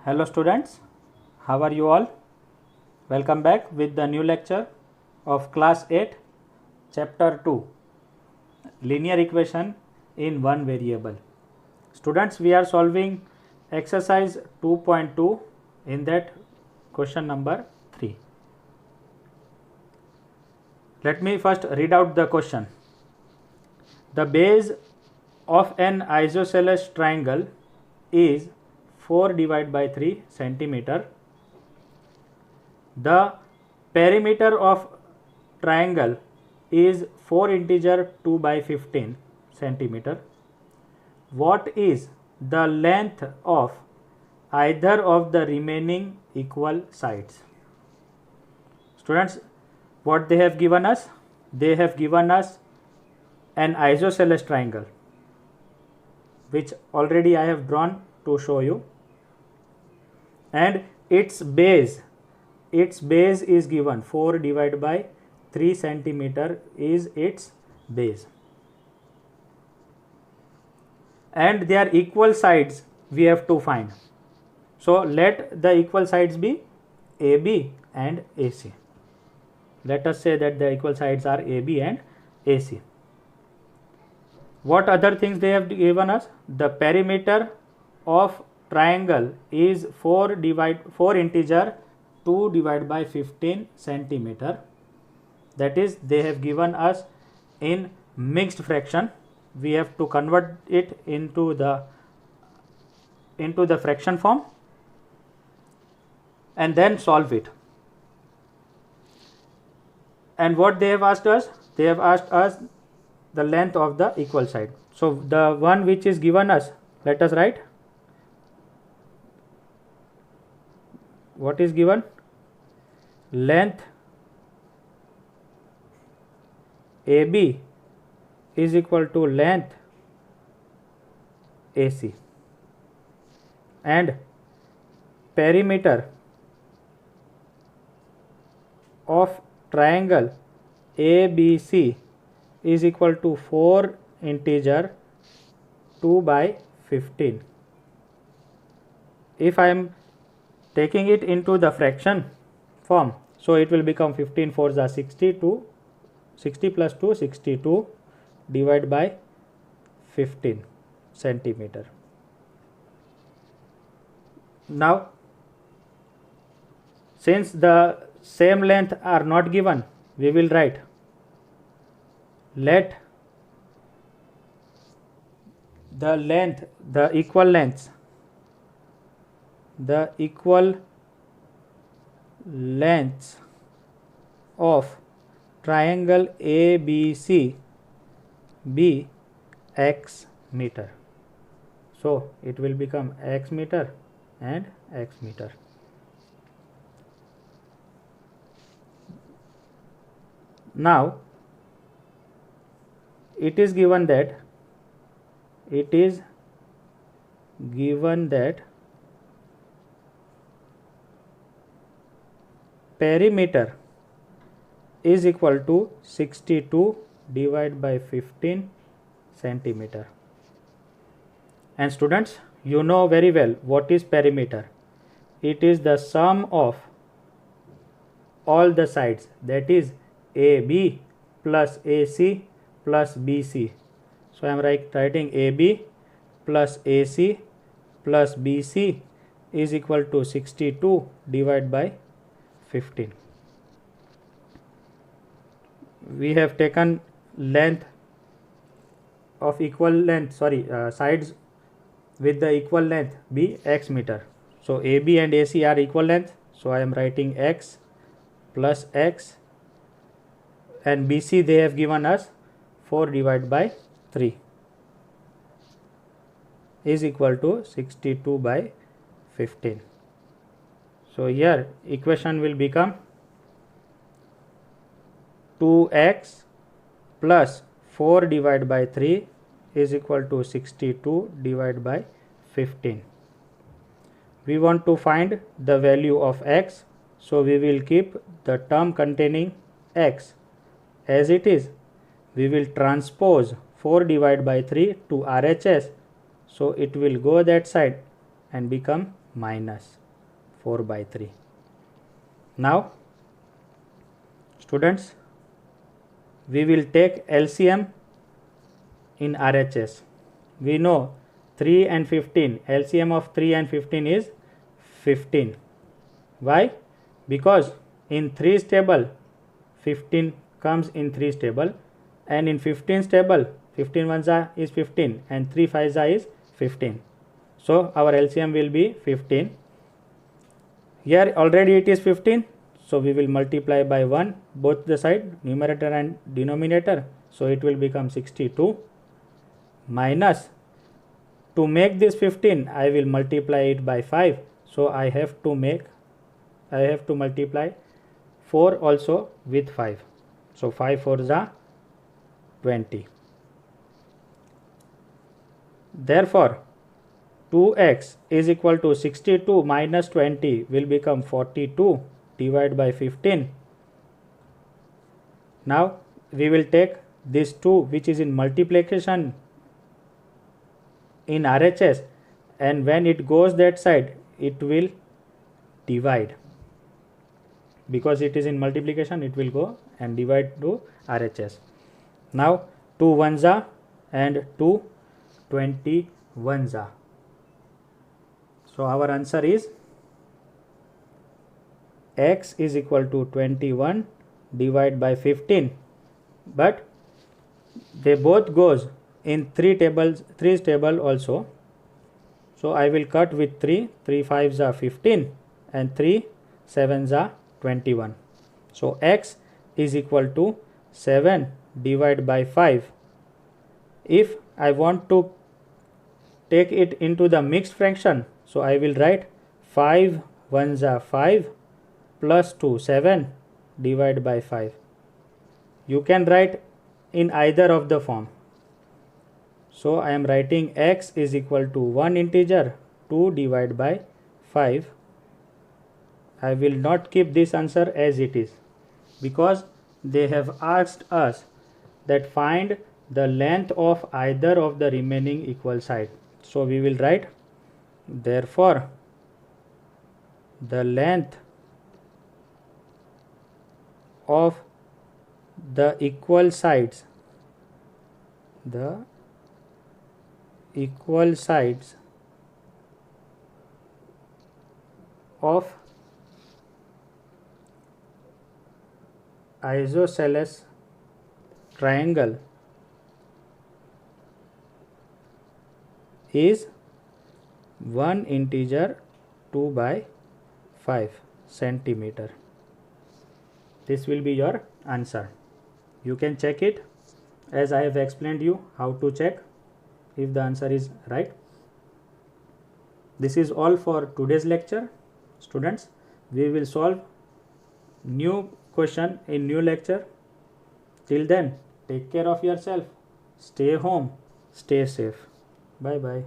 Hello students, how are you all? Welcome back with the new lecture of class 8 chapter 2 linear equation in one variable. Students, we are solving exercise 2.2 in that question number 3. Let me first read out the question. The base of an isosceles triangle is 4 divided by 3 centimeter. The perimeter of triangle is 4 integer 2 by 15 centimeter. What is the length of either of the remaining equal sides? Students, what they have given us? They have given us an isosceles triangle, which already I have drawn to show you, and its base is given 4 divided by 3 centimeter is its base, and their equal sides we have to find. So let the equal sides be AB and AC. Let us say that the equal sides are AB and AC. What other things they have given us? The perimeter of triangle is 4 integer 2 divided by 15 centimeter. That is, they have given us in mixed fraction. We have to convert it into the fraction form and then solve it. And what they have asked us? They have asked us the length of the equal side. So the one which is given us, let us write. What is given? Length AB is equal to length AC, and perimeter of triangle ABC is equal to 4 integer 2 by 15. If I am taking it into the fraction form, so it will become 15 4s are 62, 60 plus 2 62 divided by 15 centimeter. Now, since the same length are not given, we will write let the length, the equal lengths of triangle ABC be x meter. So it will become x meter and x meter. Now it is given that perimeter is equal to 62 divided by 15 centimeter. And students, you know very well what is perimeter. It is the sum of all the sides, that is AB plus AC plus BC. So I am writing AB plus AC plus BC is equal to 62 divided by 15. We have taken length of equal length, sides with the equal length be x meter. So AB and AC are equal length. So I am writing x plus x, and BC they have given us 4 divided by 3 is equal to 62 by 15. So here equation will become 2x plus 4 divided by 3 is equal to 62 divided by 15. We want to find the value of x, so we will keep the term containing x as it is. We will transpose 4 divided by 3 to RHS, so it will go that side and become minus 4 by 3. Now students, we will take LCM in RHS. We know 3 and 15, LCM of 3 and 15 is 15. Why? Because in 3's table 15 comes in 3's table, and in 15's table 15 ones is 15 and 3 5s is 15. So our LCM will be 15. Here already it is 15, so we will multiply by 1 both the side, numerator and denominator, so it will become 62 minus, to make this 15 I will multiply it by 5, so I have to multiply 4 also with 5, so 5 4s are 20. Therefore 2x is equal to 62 minus 20 will become 42 divided by 15. Now we will take this 2 which is in multiplication in RHS, and when it goes that side it will divide, because it is in multiplication it will go and divide to RHS. Now 2 1s are and 2 21s are. So our answer is x is equal to 21 divided by 15, but they both goes in 3's table also. So I will cut with 3 5s are 15 and 3 7s are 21. So x is equal to 7 divided by 5. If I want to take it into the mixed fraction, so I will write 5 1s are 5 plus 2 7 divided by 5. You can write in either of the form. So I am writing x is equal to 1 integer 2 divided by 5. I will not keep this answer as it is, because they have asked us that find the length of either of the remaining equal side. So we will write, therefore the length of the equal sides of isosceles triangle is 1 integer 2 by 5 centimeter. This will be your answer. You can check it as I have explained you how to check if the answer is right. This is all for today's lecture. Students, we will solve new question in new lecture. Till then, take care of yourself. Stay home. Stay safe. Bye bye.